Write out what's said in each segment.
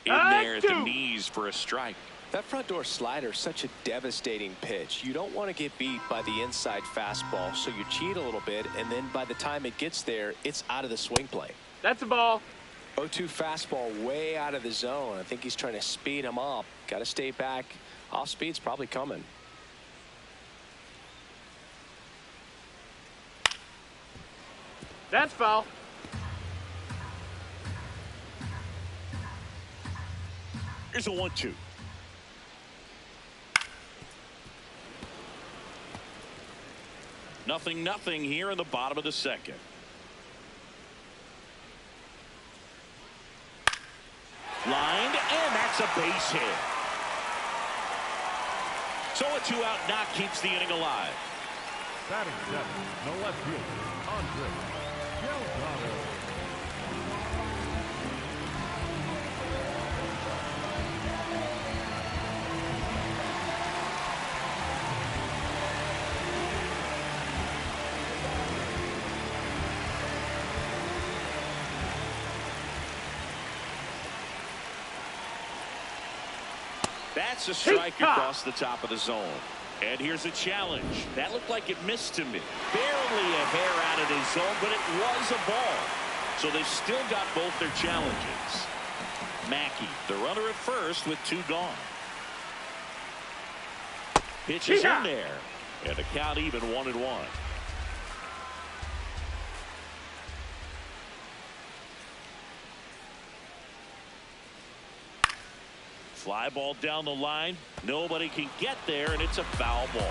In there at the knees for a strike. That front door slider is such a devastating pitch. You don't want to get beat by the inside fastball, so you cheat a little bit, and then by the time it gets there, it's out of the swing plane. That's a ball. 0-2 fastball way out of the zone. I think he's trying to speed him up. Got to stay back. Off speed's probably coming. That's foul. Here's a 1-2. Nothing here in the bottom of the second. Lined, and that's a base hit. So a 2-out knock keeps the inning alive. Batting seven, the left fielder, Andre Delgado. That's a strike across the top of the zone. And here's a challenge. That looked like it missed to me. Barely a hair out of his zone, but it was a ball. So they've still got both their challenges. Mackey, the runner at first with 2 gone. Pitch is in there. And the count even 1-1. Fly ball down the line. Nobody can get there, and it's a foul ball.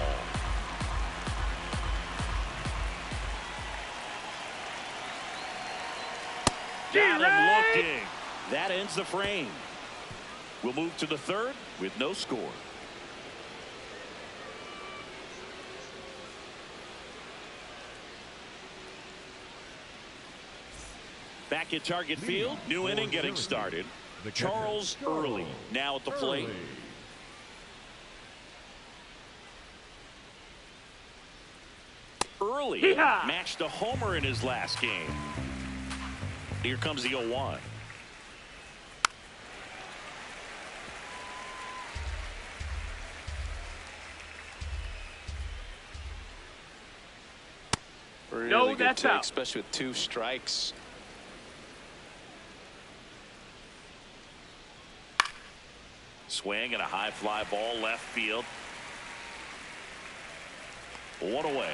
Got him looking. That ends the frame. We'll move to the third with no score. Back at target field. New inning getting started. Charles Early now at the plate. Early matched a homer in his last game. Here comes the 0-1. Really good take, especially with 2 strikes. Swing and a high fly ball left field. 1 away.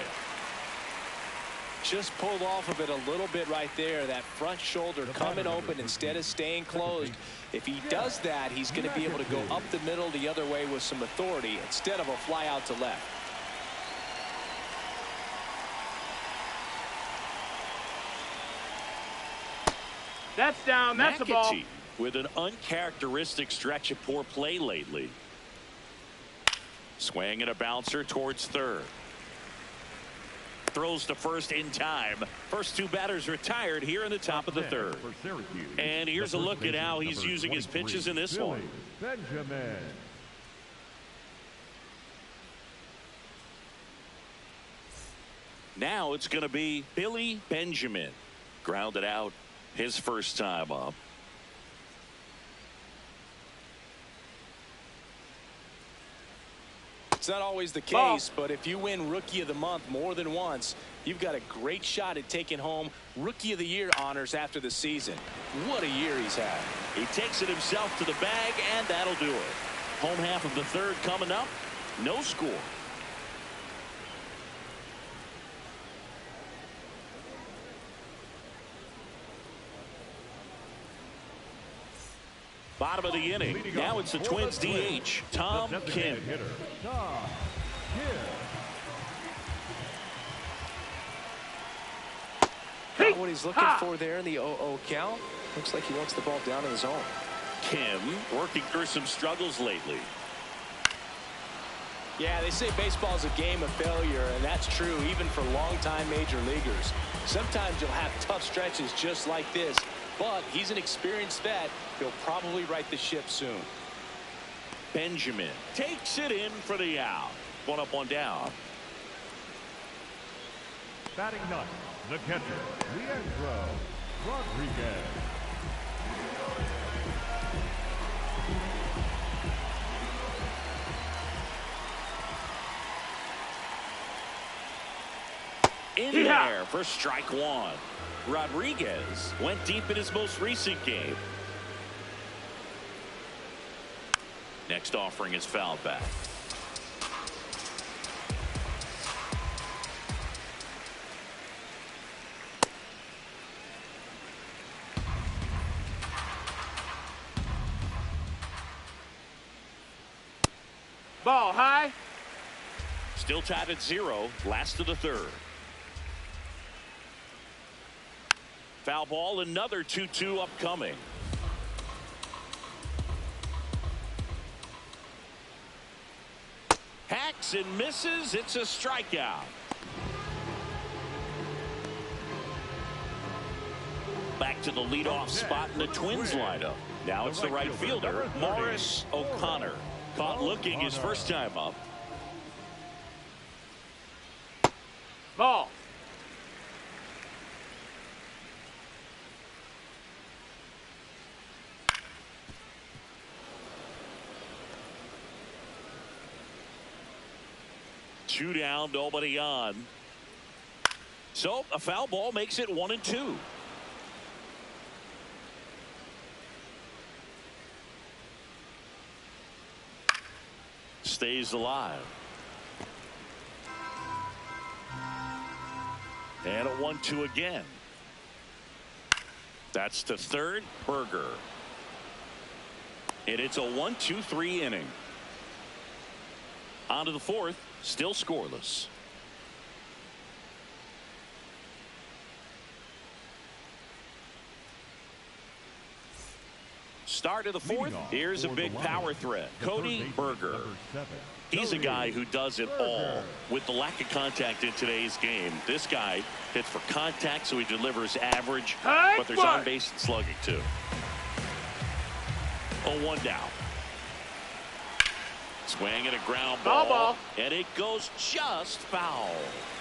Just pulled off of it a little bit right there. That front shoulder coming open instead of staying closed. If he does that, he's going to be able to go up the middle the other way with some authority instead of a fly out to left. That's down. That's a ball. With an uncharacteristic stretch of poor play lately. Swing and a bouncer towards third. Throws to first in time. First 2 batters retired here in the top of the third. And here's a look at how he's using his pitches in this one. Benjamin. Now it's going to be Billy Benjamin. Grounded out his first time up. It's not always the case, but if you win Rookie of the Month more than once, you've got a great shot at taking home Rookie of the Year honors after the season. What a year he's had. He takes it himself to the bag, and that'll do it. Home half of the third coming up. No score. Bottom of the inning. Now it's the Twins DH, Tom Kim. Not what he's looking for there in the 0-0 count. Looks like he wants the ball down in the zone. Kim working through some struggles lately. Yeah, they say baseball is a game of failure, and that's true even for longtime major leaguers. Sometimes you'll have tough stretches just like this, but he's an experienced vet. He'll probably right the ship soon. Benjamin takes it in for the out. 1 up, 1 down. Batting ninth, the catcher, Leandro Rodriguez. in there for strike one. Rodriguez went deep in his most recent game. Next offering is fouled back. Ball high. Still tied at 0. Last of the third. Foul ball. Another 2-2 upcoming. Hacks and misses. It's a strikeout. Back to the leadoff spot in the Twins lineup. Now it's the right fielder, Morris O'Connor. Caught looking his first time up. Ball. Two down, nobody on. So a foul ball makes it 1-2. Stays alive. And a 1-2 again. That's to third, Berger. And it's a 1-2-3 inning. On to the fourth, still scoreless. Start of the fourth. Here's a big power threat. Cody Berger. He's a guy who does it all. With the lack of contact in today's game, this guy hits for contact, so he delivers average, but there's on base and slugging too. 0-1 down. Swing and a ground ball. And it goes just foul.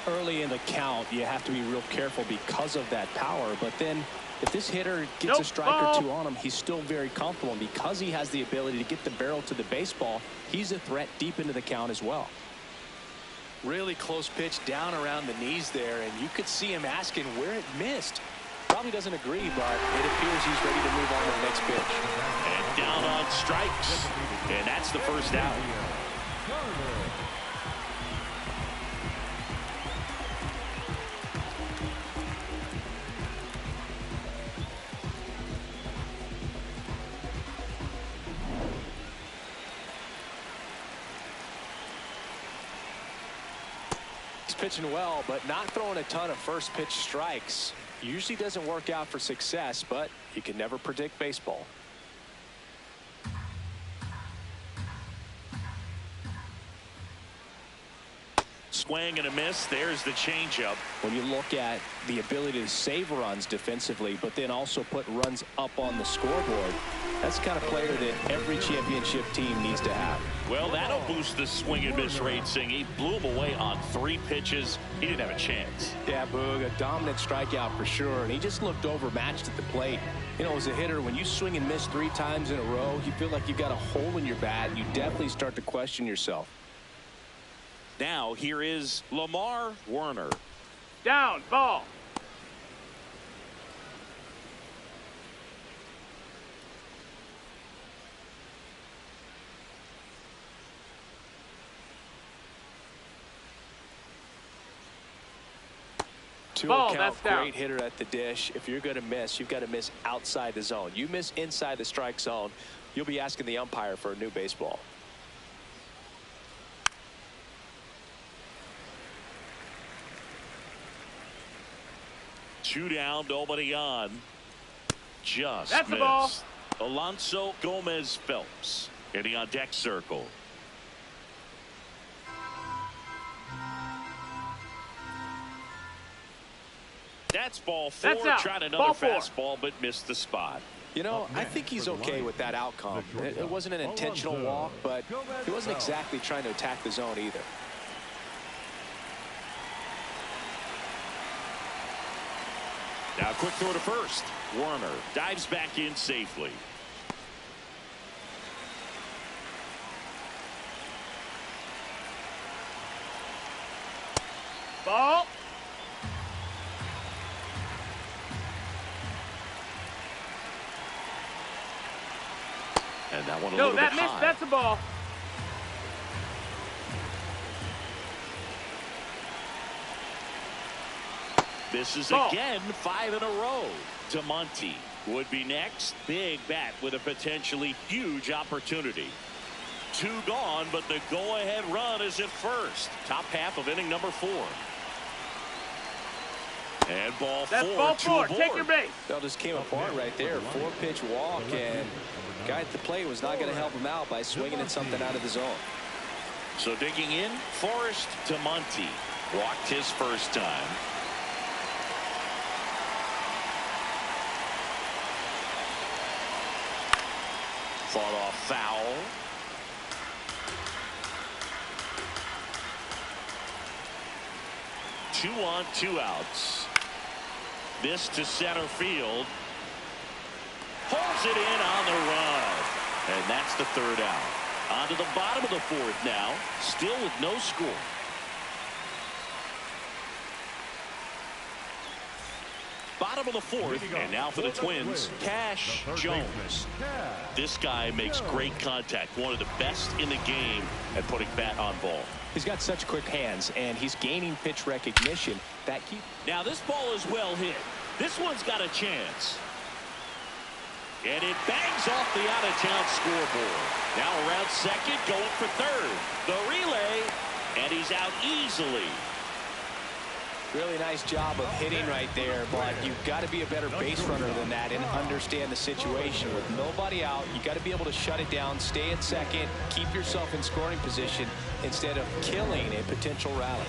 Early in the count, you have to be real careful because of that power, but then if this hitter gets a strike or two on him, he's still very comfortable. And because he has the ability to get the barrel to the baseball, he's a threat deep into the count as well. Really close pitch down around the knees there, and you could see him asking where it missed. Probably doesn't agree, but it appears he's ready to move on to the next pitch. And down on strikes. And that's the first out. Pitching well, but not throwing a ton of first pitch strikes. Usually doesn't work out for success, but you can never predict baseball. Swing and a miss. There's the changeup. When you look at the ability to save runs defensively, but then also put runs up on the scoreboard, that's the kind of player that every championship team needs to have. Well, that'll boost the swing and miss rate, Singh. He blew him away on 3 pitches. He didn't have a chance. Yeah, Boog, a dominant strikeout for sure, and he just looked overmatched at the plate. You know, as a hitter, when you swing and miss 3 times in a row, you feel like you've got a hole in your bat, and you definitely start to question yourself. Now, here is Lamar Werner. Down, ball. Ball, count, great hitter at the dish. If you're going to miss, you've got to miss outside the zone. You miss inside the strike zone, you'll be asking the umpire for a new baseball. Two down, nobody on. Just That's missed. the ball. Alonso Gomez Phelps hitting on deck circle. That's ball 4. That's out. Tried another Ball 4. fastball, but missed the spot. You know, I think he's okay with that outcome. It wasn't an intentional walk, but he wasn't exactly trying to attack the zone either. Now quick throw to first. Werner dives back in safely. Ball. And that one a No, little that bit missed. high. That's a ball. Misses Ball. again, 5 in a row. DeMonte would be next. Big bat with a potentially huge opportunity. 2 gone, but the go-ahead run is at first. Top half of inning number 4. And ball That's 4 ball to 4. a board. Take your base. That just came apart right there. 4-pitch walk, and guy at the plate was not going to help him out by swinging at something out of the zone. So digging in, Forrest DeMonte walked his first time. Fought off foul. Two on, 2 outs. This to center field. Pulls it in on the run. And that's the 3rd out. On to the bottom of the 4th now. Still with no score. Bottom of the 4th, and now for the Twins, Cash Jones. This guy makes great contact. One of the best in the game at putting bat on ball. He's got such quick hands, and he's gaining pitch recognition. Now this ball is well hit. This one's got a chance. And it bangs off the out-of-town scoreboard. Now around second, going for third. The relay, and he's out easily. Really nice job of hitting right there, but you've got to be a better base runner than that and understand the situation. With nobody out, you got to be able to shut it down, stay at second, keep yourself in scoring position instead of killing a potential rally.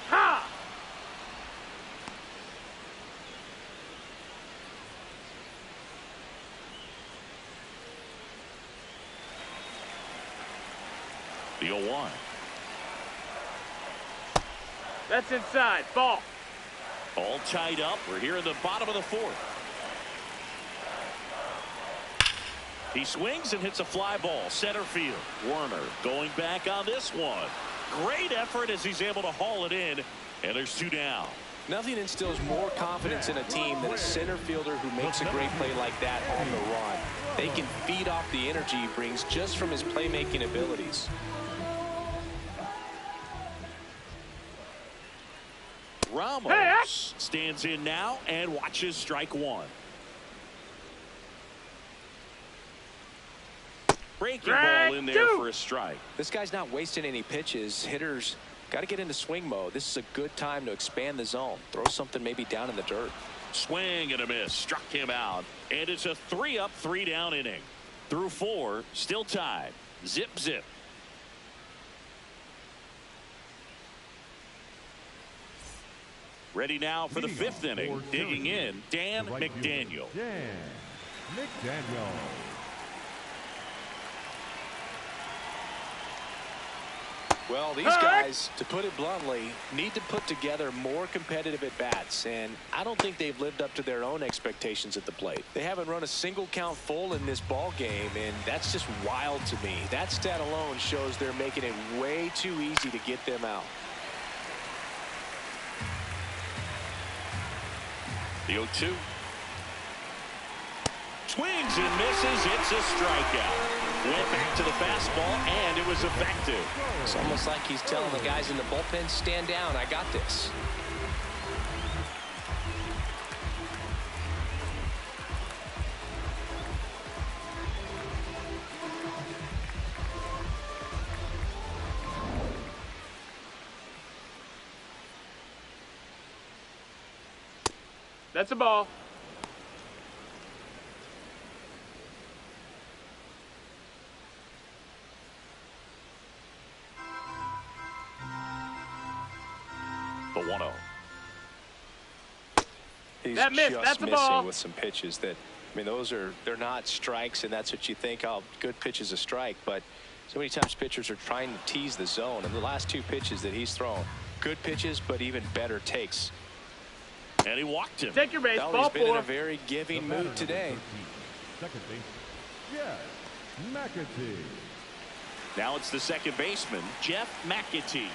Ha! The 0-1. That's inside. Ball. All tied up. We're here in the bottom of the 4th. He swings and hits a fly ball. Center field. Werner going back on this one. Great effort as he's able to haul it in. And there's 2 down. Nothing instills more confidence in a team than a center fielder who makes a great play like that on the run. They can feed off the energy he brings just from his playmaking abilities. Ramos stands in now and watches strike 1. Breaking ball in there for a strike. This guy's not wasting any pitches. Hitters got to get into swing mode. This is a good time to expand the zone. Throw something maybe down in the dirt. Swing and a miss. Struck him out. And it's a 3-up, 3-down inning. Through 4, still tied. Zip, zip. Ready now for the 5th inning. Digging in, Dan McDaniel. Dan McDaniel. Well, these guys, to put it bluntly, need to put together more competitive at-bats, and I don't think they've lived up to their own expectations at the plate. They haven't run a single count full in this ball game, and that's just wild to me. That stat alone shows they're making it way too easy to get them out. The 0-2. Swings and misses. It's a strikeout. Went back to the fastball, and it was effective. It's almost like he's telling the guys in the bullpen, stand down, I got this. That's a ball. The 1-0. He's That missed. just That's a missing ball. with some pitches that, I mean, they're not strikes, and that's what you think, oh, good pitch is a strike, but so many times pitchers are trying to tease the zone, and the last 2 pitches that he's thrown, good pitches, but even better takes. And he walked him. Take your base. Well, Ball he's been in 4. a very giving mood today. Second base. Yes, McAtee. Now it's the second baseman, Jeff McAtee.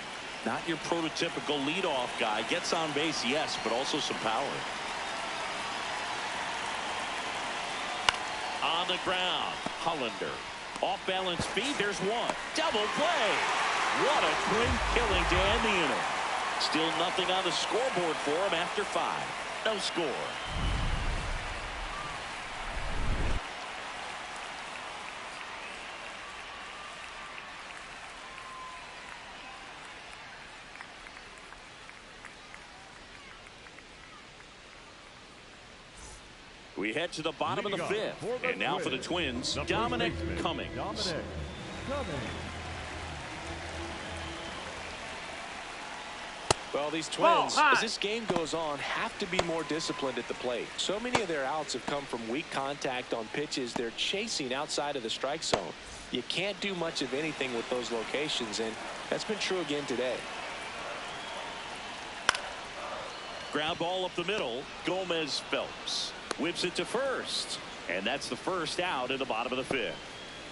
Not your prototypical leadoff guy. Gets on base, yes, but also some power. On the ground, Hollander. Off balance feed, there's one. Double play. What a twin killing to end the inning. Still nothing on the scoreboard for him after 5. No score. We head to the bottom of the 5th. And now for the Twins, Dominic Cummings. Well, these Twins, as this game goes on, have to be more disciplined at the plate. So many of their outs have come from weak contact on pitches they're chasing outside of the strike zone. You can't do much of anything with those locations, and that's been true again today. Ground ball up the middle. Gomez Phelps whips it to first. And that's the first out in the bottom of the 5th.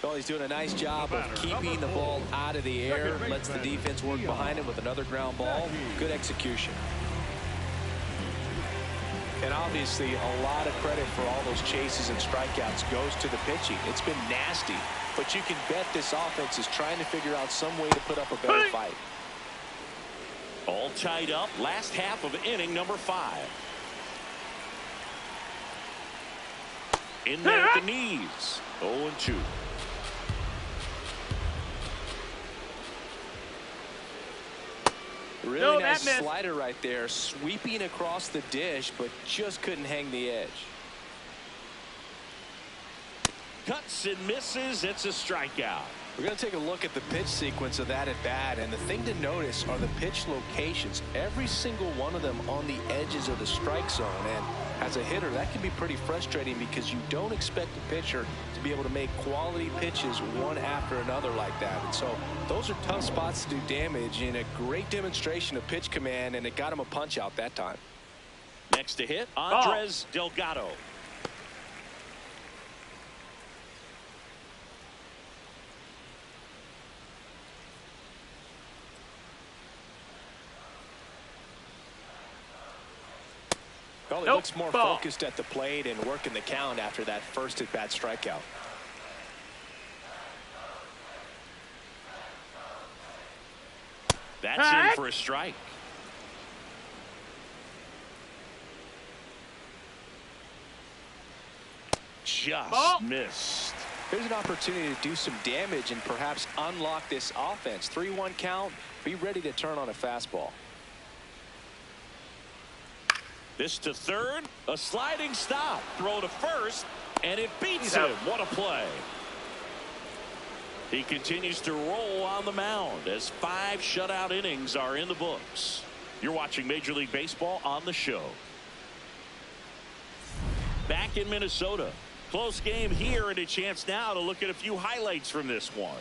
Well, he's doing a nice job of keeping the ball out of the air. Lets the defense work behind him with another ground ball. Good execution. And obviously, a lot of credit for all those chases and strikeouts goes to the pitching. It's been nasty, but you can bet this offense is trying to figure out some way to put up a better fight. All tied up. Last half of inning number 5. In there at the knees. 0-2. Really nice slider right there, sweeping across the dish, but just couldn't hang the edge. Cuts and misses. It's a strikeout. We're going to take a look at the pitch sequence of that at bat, and the thing to notice are the pitch locations. Every single one of them on the edges of the strike zone, and as a hitter, that can be pretty frustrating because you don't expect a pitcher to be able to make quality pitches one after another like that. And so those are tough spots to do damage, and a great demonstration of pitch command, and it got him a punch out that time. Next to hit, Andres Delgado. Well, he looks more focused at the plate and working the count after that first at-bat strikeout. That's in for a strike. Just missed. Here's an opportunity to do some damage and perhaps unlock this offense. 3-1 count. Be ready to turn on a fastball. This to third, a sliding stop, throw to first, and it beats him. What a play. He continues to roll on the mound as 5 shutout innings are in the books. You're watching Major League Baseball on the show. Back in Minnesota. Close game here, and a chance now to look at a few highlights from this one.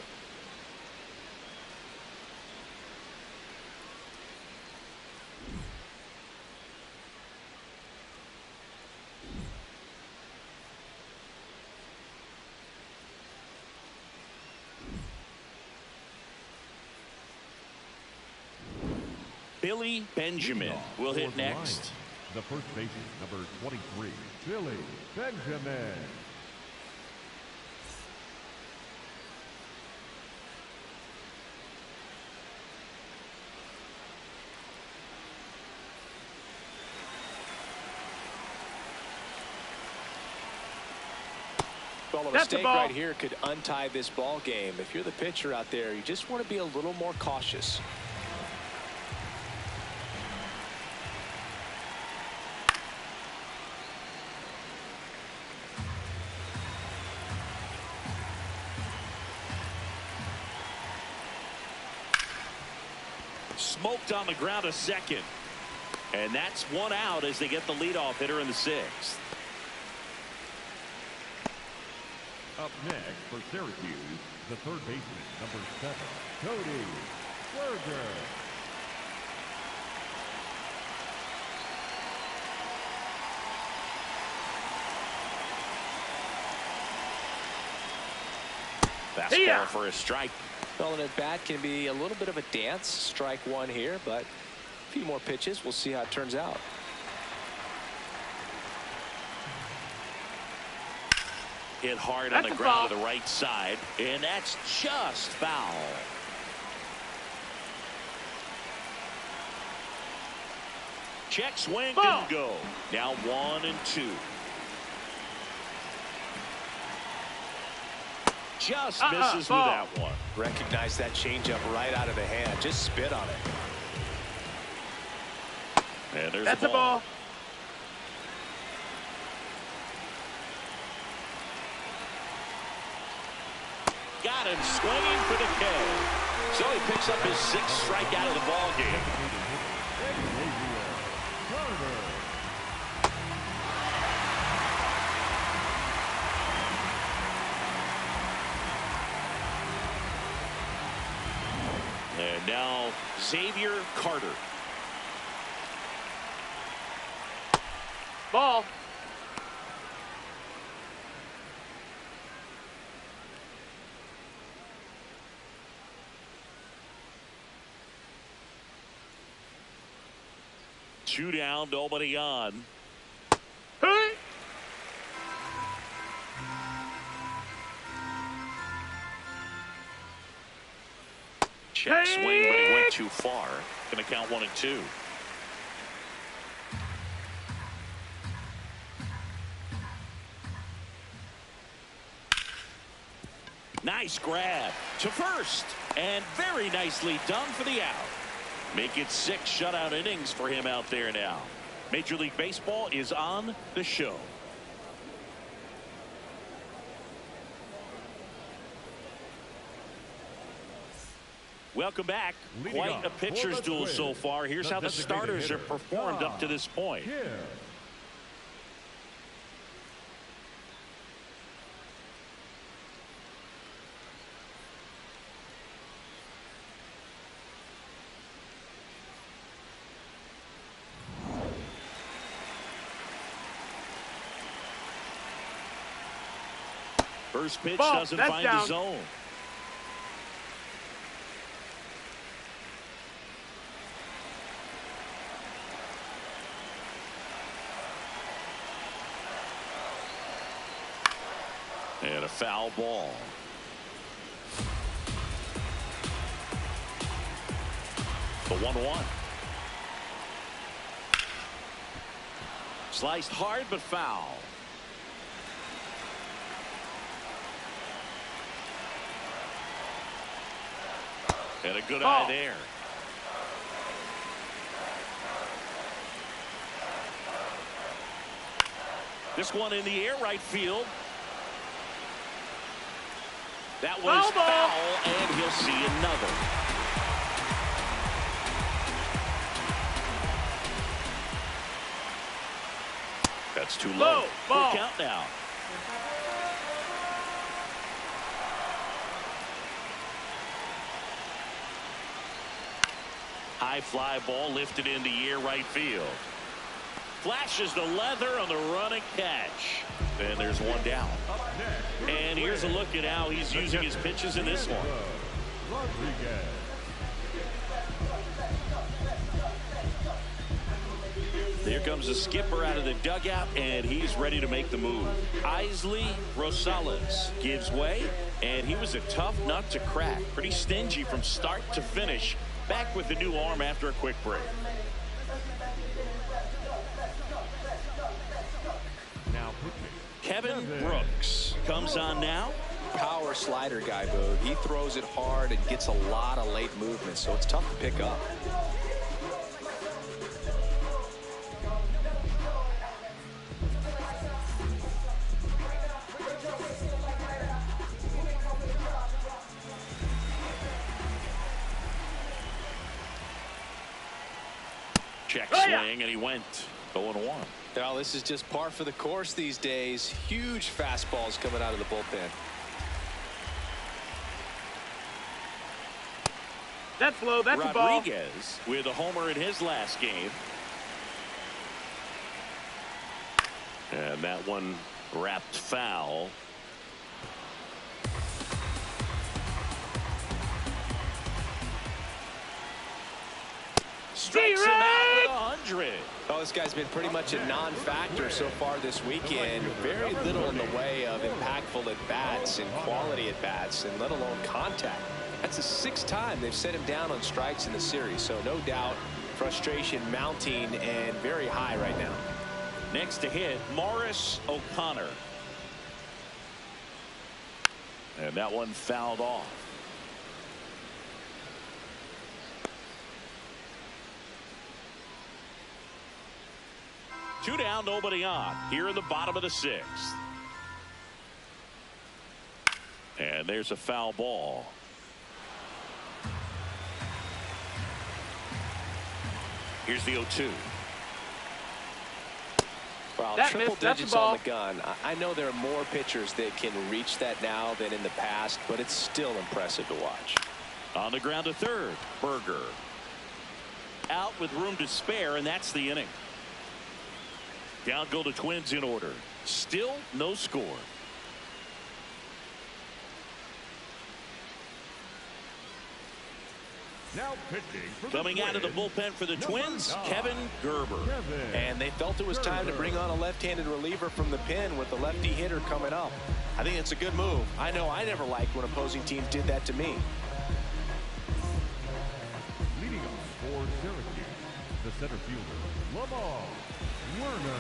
Billy Benjamin will hit next. The first baseman, number 23, Billy Benjamin. Well, a mistake right here could untie this ball game. If you're the pitcher out there, you just want to be a little more cautious. Smoked on the ground a second. And that's one out as they get the leadoff hitter in the 6th. Up next for Syracuse, the third baseman, number 7, Cody Berger. Fastball for a strike. Well, an at-bat can be a little bit of a dance. Strike one here, but a few more pitches. We'll see how it turns out. hit hard That's on the a ground foul. to the right side, and that's just foul. Check, swing, Ball. and go. Now 1-2. Just misses with ball. that one. Recognize that changeup right out of the hand. Just spit on it. And there's That's the a ball. Got him swinging for the K. So he picks up his 6th strikeout of the ball game. And now Xavier Carter. Ball. Two down, nobody on. Hey. Check swing, but he went too far. Going to count 1-2. Nice grab to first, and very nicely done for the out. Make it 6 shutout innings for him out there now. Major League Baseball is on the show. Welcome back. Leading Quite off a for pitcher's the duel Twins, so far. Here's the how the designated starters hitter, have performed up to this point. Here. First pitch Ball. doesn't That's find down. the zone. And a foul ball. The 1-1. Sliced hard but foul. And a good eye there. This one in the air, right field. That was Foul ball. foul, and he'll see another. That's too low. Low. Full Ball. count now. High fly ball lifted in the air, right field. Flashes the leather on the running catch. And there's one down. And here's a look at how he's using his pitches in this one. Rodriguez. Here comes the skipper out of the dugout, and he's ready to make the move. Isley Rosales gives way, and he was a tough nut to crack. Pretty stingy from start to finish. Back with the new arm after a quick break. Now pitching. Kevin Brooks comes on now. Power slider guy, Boog. He throws it hard and gets a lot of late movement, so it's tough to pick up. Check Oh, swing, yeah. and he went 0-1. Now, this is just par for the course these days. Huge fastballs coming out of the bullpen. That's low. That's a ball. Rodriguez with a homer in his last game. And that one wrapped foul. Strikes him out with 100. Oh, this guy's been pretty much a non-factor so far this weekend. Very little in the way of impactful at-bats and quality at-bats, and let alone contact. That's the 6th time they've set him down on strikes in the series, so no doubt frustration mounting and very high right now. Next to hit, Morris O'Connor. And that one fouled off. Two down, nobody on here in the bottom of the 6th. And there's a foul ball. Here's the 0-2. Well, triple digits on the gun. I know there are more pitchers that can reach that now than in the past, but it's still impressive to watch. On the ground to third, Berger. Out with room to spare, and that's the inning. Down go the Twins in order. Still no score. Now pitching for Coming out of the bullpen for the Twins, Kevin Gerber. And they felt it was time to bring on a left-handed reliever from the pen with the lefty hitter coming up. I think it's a good move. I know I never liked when opposing teams did that to me. Leading off for Syracuse, the center fielder, Lamar Werner.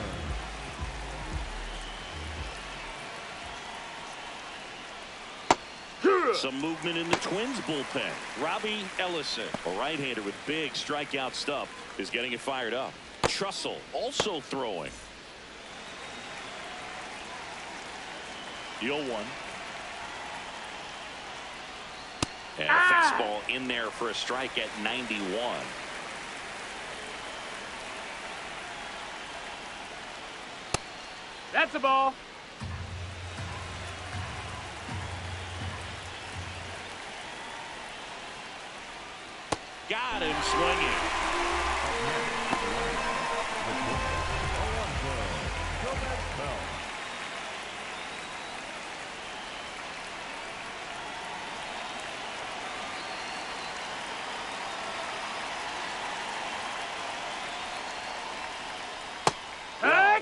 Some movement in the Twins bullpen. Robbie Ellison, a right-hander with big strikeout stuff, is getting it fired up. Trussell also throwing. The 0-1. And a fastball in there for a strike at 91. That's a ball. Got him swinging.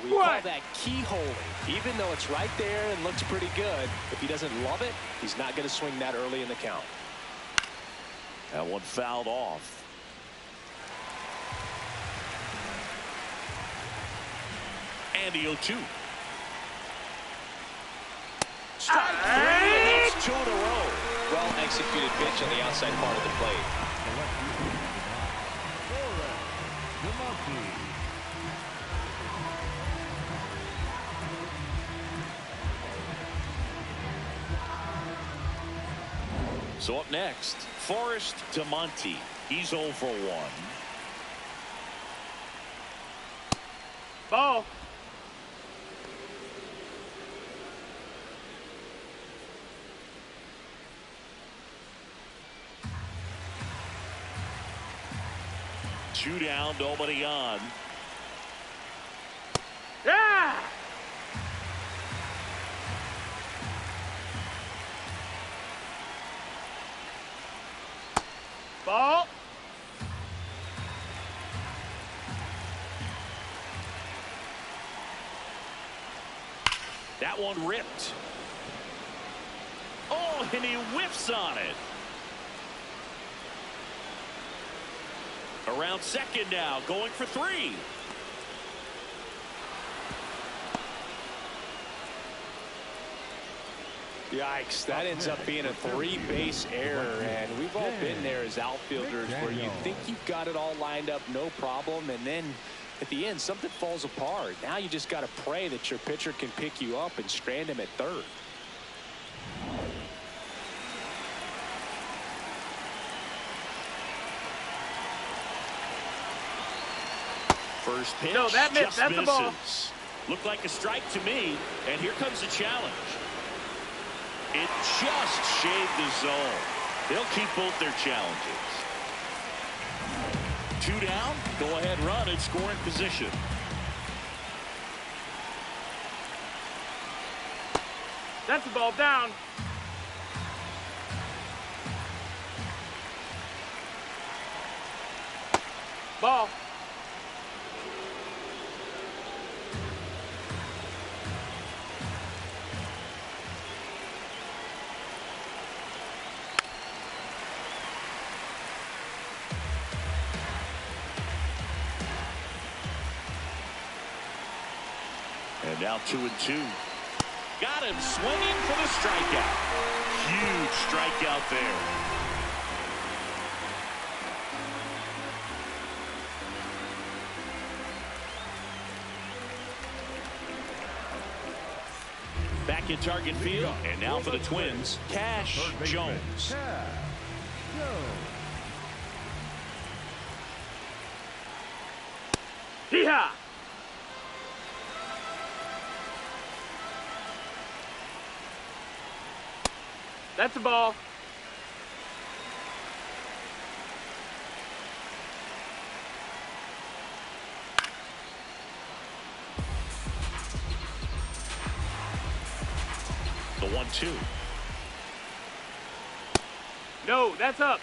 We call that keyholing. Even though it's right there and looks pretty good, if he doesn't love it, he's not going to swing that early in the count. That one fouled off. And the 0-2. Strike 3, and that's 2 in a row. Well executed pitch on the outside part of the plate. So up next, Forrest DeMonte. He's 0 for 1. Ball. Two down, nobody on. Yeah. Ball. That one ripped. Oh, and he whiffs on it. Around second now, going for 3. Yikes, that ends up being a 3-base error, and we've all been there as outfielders where you think you've got it all lined up, no problem, and then at the end something falls apart. Now you just got to pray that your pitcher can pick you up and strand him at third. First pitch, No, that missed. just That's misses. the ball. Looked like a strike to me, and here comes the challenge. It just shaved the zone. They'll keep both their challenges. 2 down, go ahead run in scoring position. That's the ball down. Ball. Now 2-2. Got him swinging for the strikeout. Huge strikeout there. Back in target field, and now for the Twins, Cash Jones. Hee-haw! That's a ball. The 1-2. No, that's up.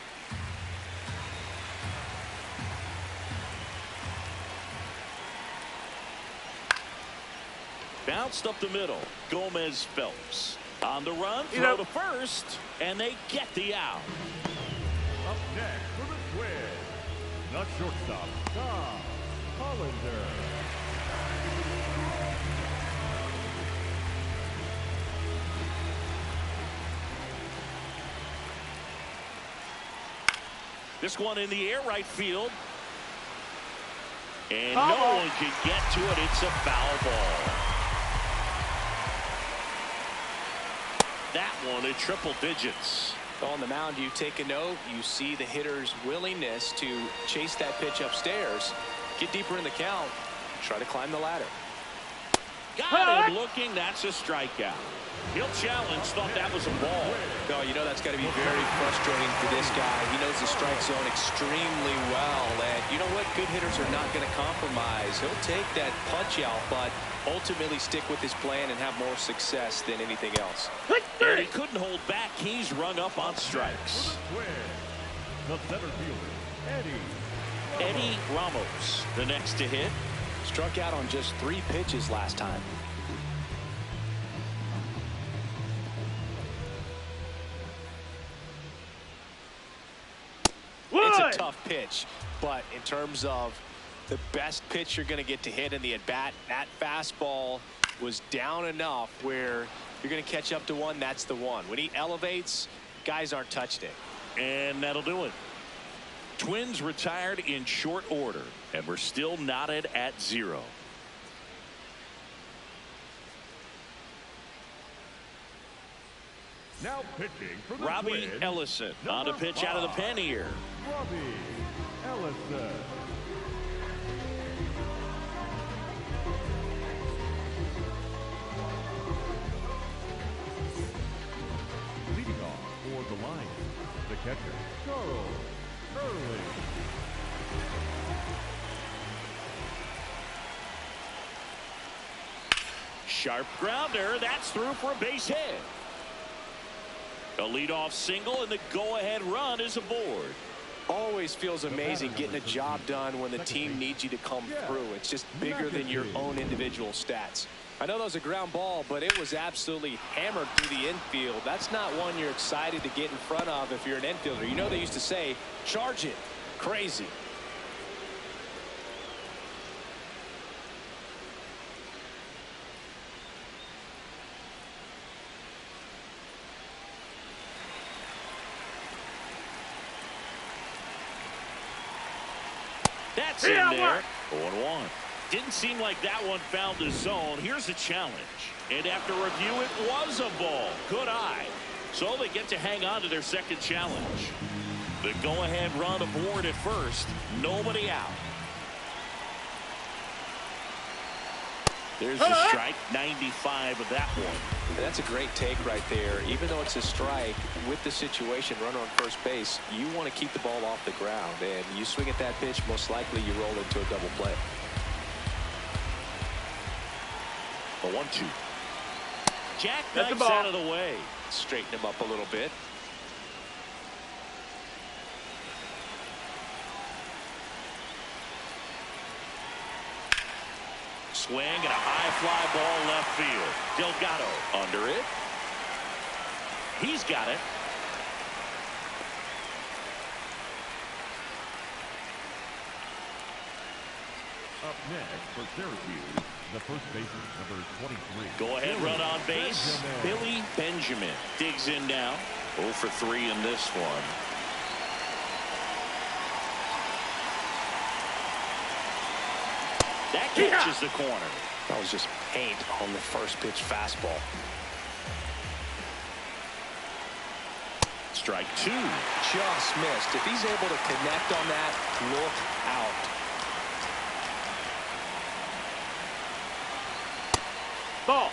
Bounced up the middle. Gomez Phelps. On the run, He's throw up. to first, and they get the out. Up next for the Twins, the shortstop, Tom Hollander. This one in the air, right field. And Foul no ball. one can get to it. It's a foul ball. That one in triple digits. On the mound, you take a note. You see the hitter's willingness to chase that pitch upstairs, get deeper in the count, try to climb the ladder. Got him looking. That's a strikeout. He'll challenge. Thought that was a ball. No, you know that's got to be very frustrating for this guy. He knows the strike zone extremely well. And you know what? Good hitters are not going to compromise. He'll take that punch out, but ultimately stick with his plan and have more success than anything else. And he couldn't hold back. He's rung up on strikes. For the Twins, the center fielder, Eddie Ramos, the next to hit. Struck out on just 3 pitches last time. It's a tough pitch, but in terms of the best pitch you're going to get to hit in the at-bat, that fastball was down enough where you're going to catch up to one. That's the one. When he elevates, guys aren't touched it. And that'll do it. Twins retired in short order, and we're still knotted at 0. Now pitching for the Robbie Twins, Ellison on a pitch out of the pen here. Robbie Ellison. Leading off for the Lions, the catcher, Charles Early. Sharp grounder. That's through for a base hit. A leadoff single, and the go-ahead run is aboard. Always feels amazing getting a job done when the team needs you to come through. It's just bigger than your own individual stats. I know that was a ground ball, but it was absolutely hammered through the infield. That's not one you're excited to get in front of if you're an infielder. You know they used to say, charge it. Crazy. That's in there. 0-1. Didn't seem like that one found the zone. Here's a challenge. And after review, it was a ball. Good eye. So they get to hang on to their second challenge. The go-ahead run aboard at first. Nobody out. There's the strike. 95 of that one. And that's a great take right there. Even though it's a strike, with the situation, runner on first base, you want to keep the ball off the ground. And you swing at that pitch, most likely you roll into a double play. The 1-2. Jack That's the knifes ball. out of the way. Straighten him up a little bit. Swing and a high fly ball left field. Delgado under it. He's got it. Up next for Syracuse, the first baseman, number 23. Go ahead, run on base. Billy Benjamin digs in now. 0 for 3 in this one. That catches the corner. That was just paint on the first pitch fastball. Strike 2. Just missed. If he's able to connect on that, look out. Ball.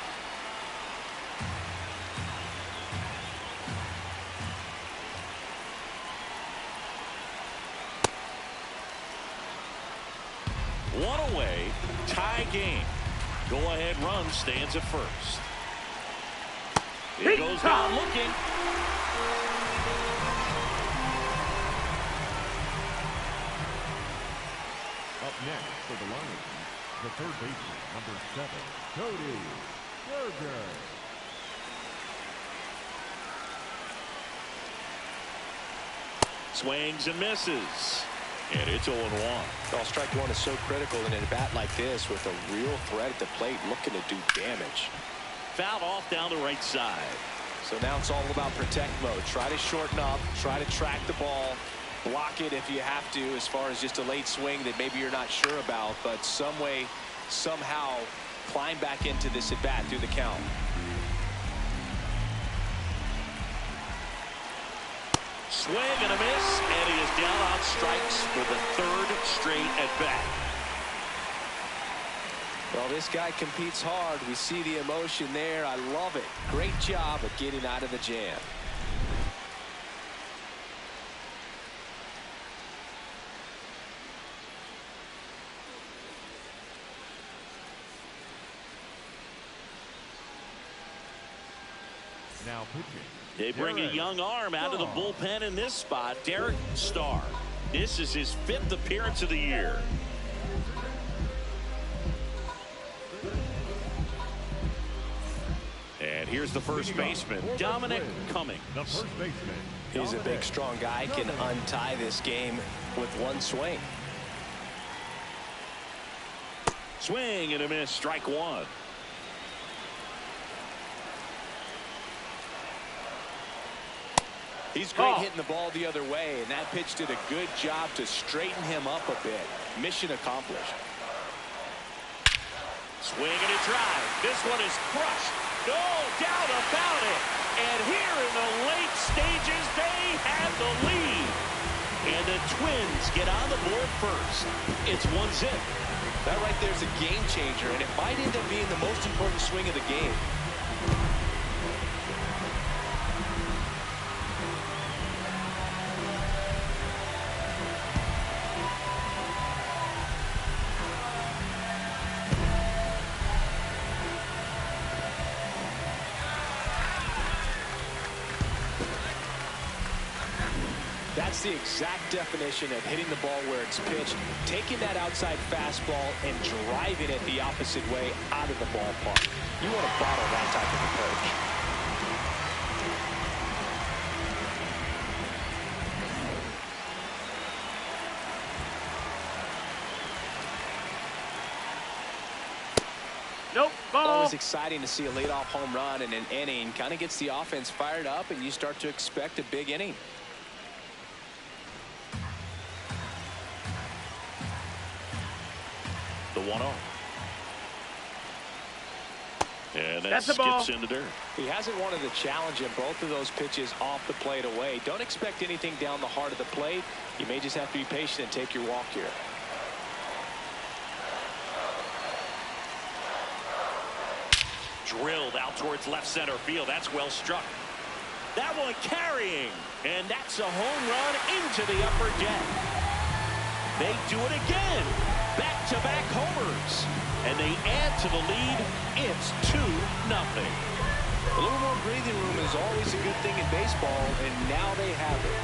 One away. Tie game. Go ahead run stands at first. It goes down looking. Up next for the Lions, the third baseman, number 7, Cody Berger. Swings and misses. And it's 0-1. Well, strike one is so critical in a bat like this with a real threat at the plate looking to do damage. Fouled off down the right side. So now it's all about protect mode. Try to shorten up, try to track the ball, block it if you have to, as far as just a late swing that maybe you're not sure about, but some way, somehow climb back into this at bat through the count. Swing and a miss, and he is down on strikes for the third straight at bat. Well, this guy competes hard. We see the emotion there. I love it. Great job of getting out of the jam. Now pitching. They bring a young arm out of the bullpen in this spot, Derek Starr. This is his 5th appearance of the year. And here's the first baseman, Dominic Cummings. The first baseman. He's a big, strong guy. Can untie this game with one swing. Swing and a miss, strike 1. He's great hitting the ball the other way, and that pitch did a good job to straighten him up a bit. Mission accomplished. Swing and a drive. This one is crushed. No doubt about it. And here in the late stages, they have the lead. And the Twins get on the board first. It's 1-0. That right there is a game changer, and it might end up being the most important swing of the game. That's the exact definition of hitting the ball where it's pitched, taking that outside fastball and driving it the opposite way out of the ballpark. You want to bottle that type of approach. Nope. Ball. Always exciting to see a leadoff home run in an inning. Kind of gets the offense fired up, and you start to expect a big inning. The 1-0. And that That's the ball. skips into dirt. He hasn't wanted the challenge in both of those pitches off the plate away. Don't expect anything down the heart of the plate. You may just have to be patient and take your walk here. Drilled out towards left center field. That's well struck. That one carrying. And that's a home run into the upper deck. They do it again. Back-to-back homers. And they add to the lead. It's 2-0. A little more breathing room is always a good thing in baseball, and now they have it.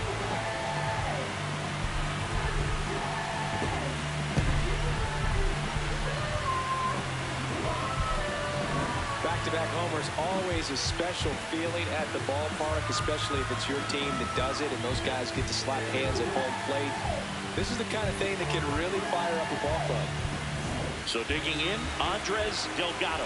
Back-to-back homers, always a special feeling at the ballpark, especially if it's your team that does it and those guys get to slap hands at home plate. This is the kind of thing that can really fire up a ball club. So digging in, Andres Delgado.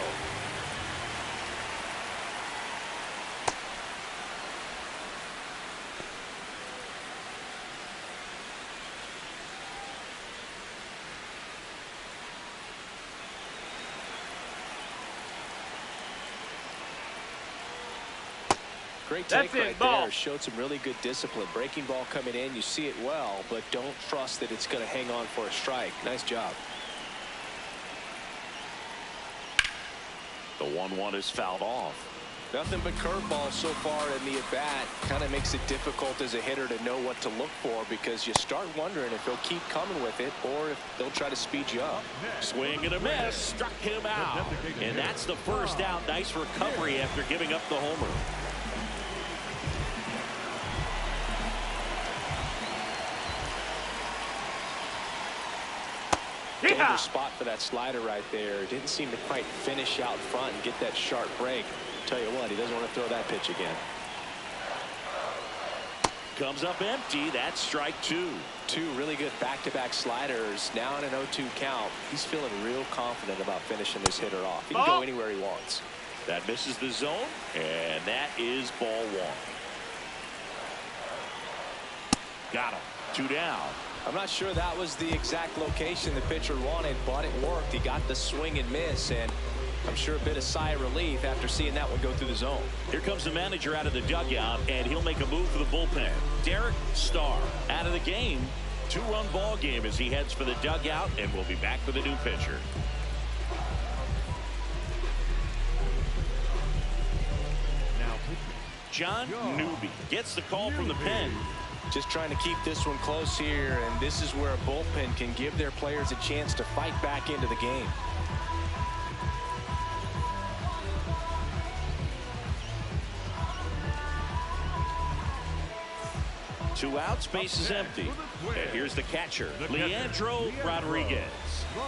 Great take right there. Showed some really good discipline. Breaking ball coming in, you see it well, but don't trust that it's going to hang on for a strike. Nice job. The 1-1 is fouled off. Nothing but curveballs so far in the at-bat. Kind of makes it difficult as a hitter to know what to look for, because you start wondering if they'll keep coming with it or if they'll try to speed you up. Swing and a miss. Struck him out. And that's the first out. Nice recovery after giving up the homer. Dangerous spot for that slider right there. Didn't seem to quite finish out front and get that sharp break. Tell you what, he doesn't want to throw that pitch again. Comes up empty. That's strike two. Two really good back-to-back sliders. Now in an 0-2 count. He's feeling real confident about finishing this hitter off. He can go anywhere he wants. That misses the zone, and that is ball one. Got him. 2 down. I'm not sure that was the exact location the pitcher wanted, but it worked. He got the swing and miss, and I'm sure a bit of sigh of relief after seeing that one go through the zone. Here comes the manager out of the dugout, and he'll make a move for the bullpen. Derek Starr out of the game. 2-run ball game as he heads for the dugout, and we'll be back with a new pitcher. John Newby gets the call from the pen. Just trying to keep this one close here, and this is where a bullpen can give their players a chance to fight back into the game. Two outs, base is empty. And here's the catcher, Leandro Rodriguez,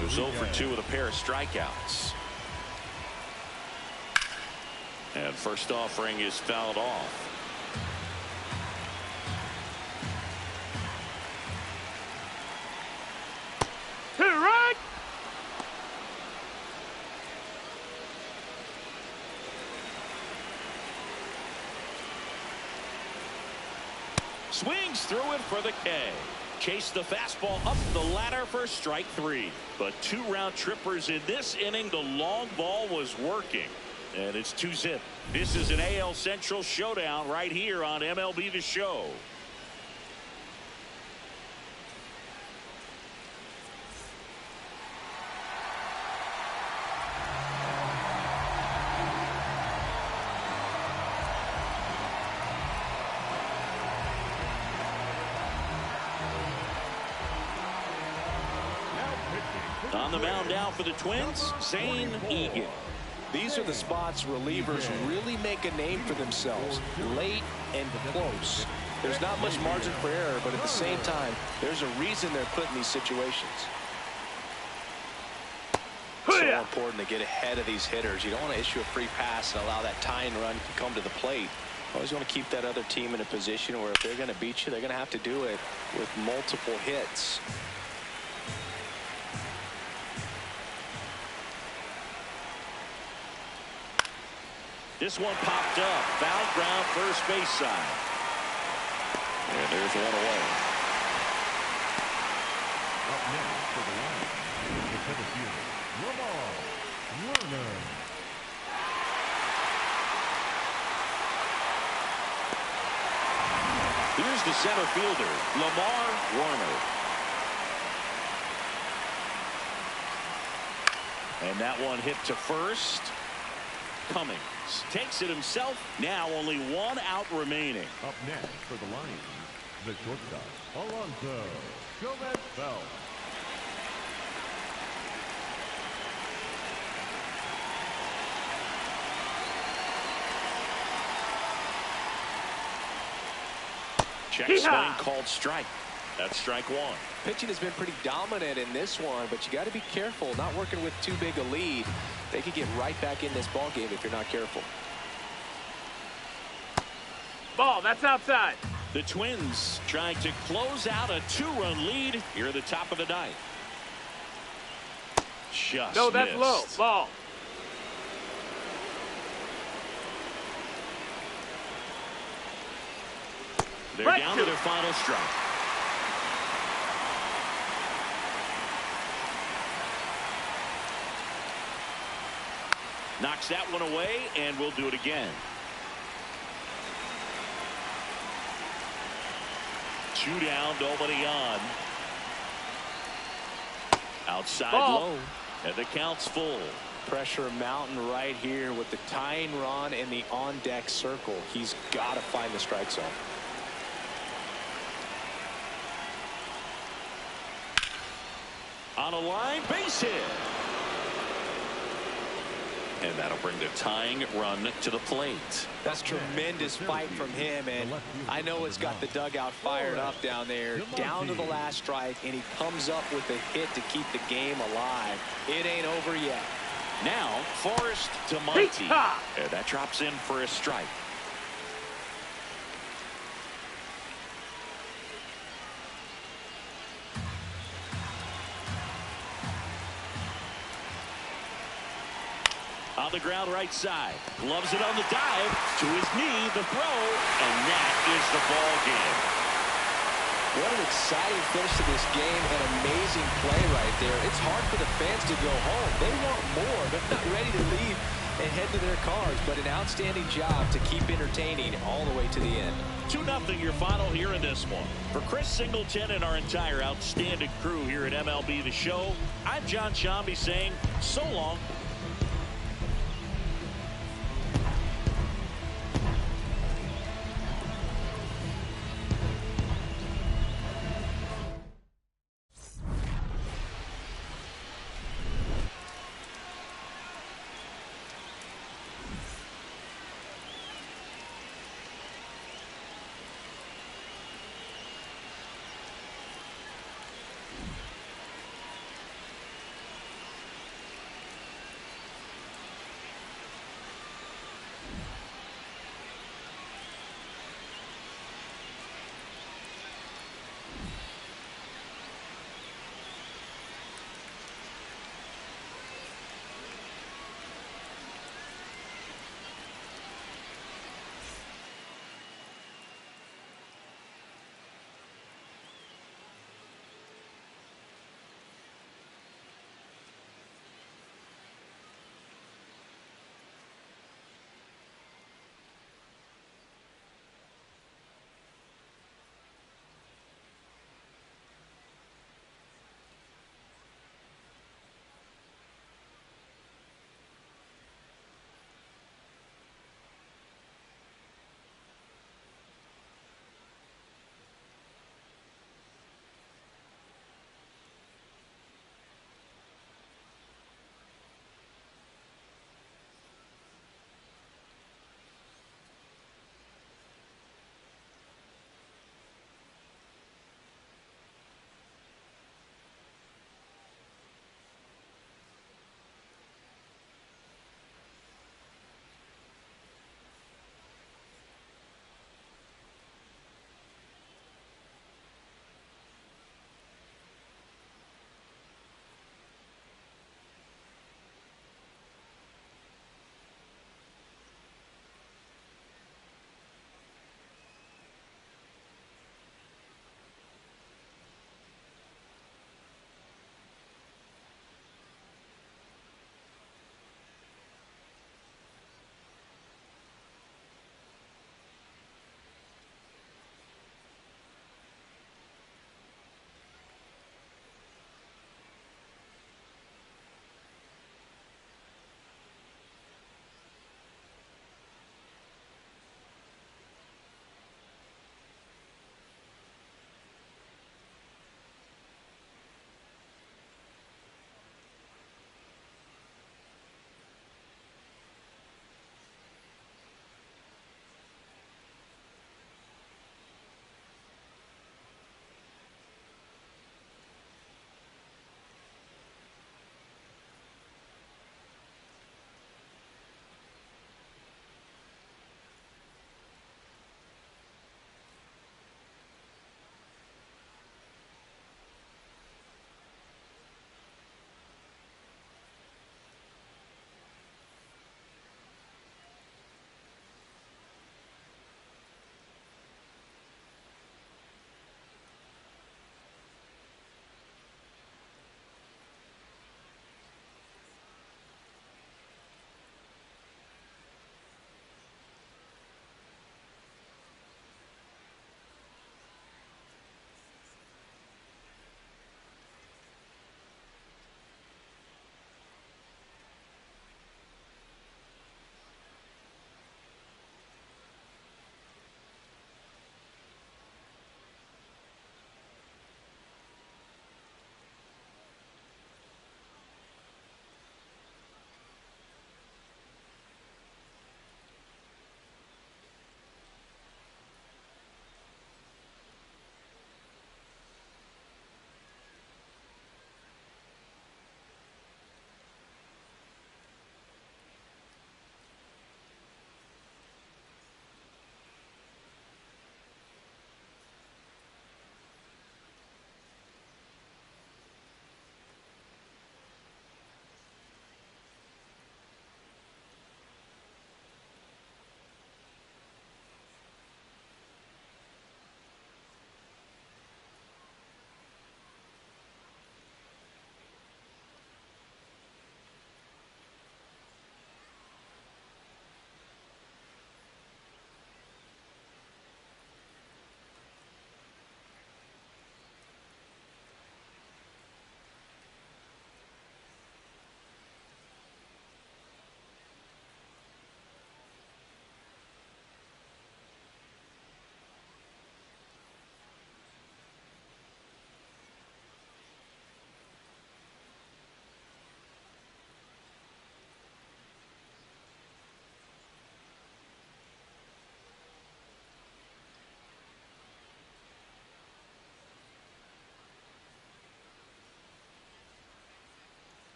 who's 0 for 2 with a pair of strikeouts. And first offering is fouled off. Swings through it for the K. Chase the fastball up the ladder for strike 3. But 2-round trippers in this inning. The long ball was working. And it's 2-zip. This is an AL Central showdown right here on MLB The Show. On the mound now for the Twins, Zane Egan. These are the spots relievers really make a name for themselves, late and close. There's not much margin for error, but at the same time, there's a reason they're put in these situations. So important to get ahead of these hitters. You don't want to issue a free pass and allow that tying run to come to the plate. Always want to keep that other team in a position where if they're going to beat you, they're going to have to do it with multiple hits. This one popped up. Foul ground, first base side. And there's one away. Up next for the line, the center fielder, Lamar Warner. Here's the center fielder, Lamar Warner. And that one hit to first. Cummings takes it himself. Now only 1 out remaining. Up next for the Lions, the shortstop, Alonso Gomez-Bell. Check swing called strike. That's strike 1. Pitching has been pretty dominant in this one, but you got to be careful. Not working with too big a lead. They could get right back in this ball game if you're not careful. Ball, that's outside. The Twins trying to close out a 2-run lead here at the top of the 9th. Just No, that's low. missed. Ball. They're Right down to to their final strike. Knocks that one away, and we'll do it again. 2 down, nobody on. Outside Ball. low, and the count's full. Pressure mountain right here with the tying run in the on-deck circle. He's got to find the strike zone. On a line, base hit. And that'll bring the tying run to the plate. That's tremendous fight from him, and I know it's got the dugout fired up down there, down to the last strike, and he comes up with a hit to keep the game alive. It ain't over yet. Now, Forrest to Monty. And that drops in for a strike. On the ground right side. Loves it on the dive. To his knee, the throw. And that is the ball game. What an exciting finish to this game. An amazing play right there. It's hard for the fans to go home. They want more. They're not ready to leave and head to their cars. But an outstanding job to keep entertaining all the way to the end. 2-0 your final here in this one. For Chris Singleton and our entire outstanding crew here at MLB The Show, I'm John Shambi saying so long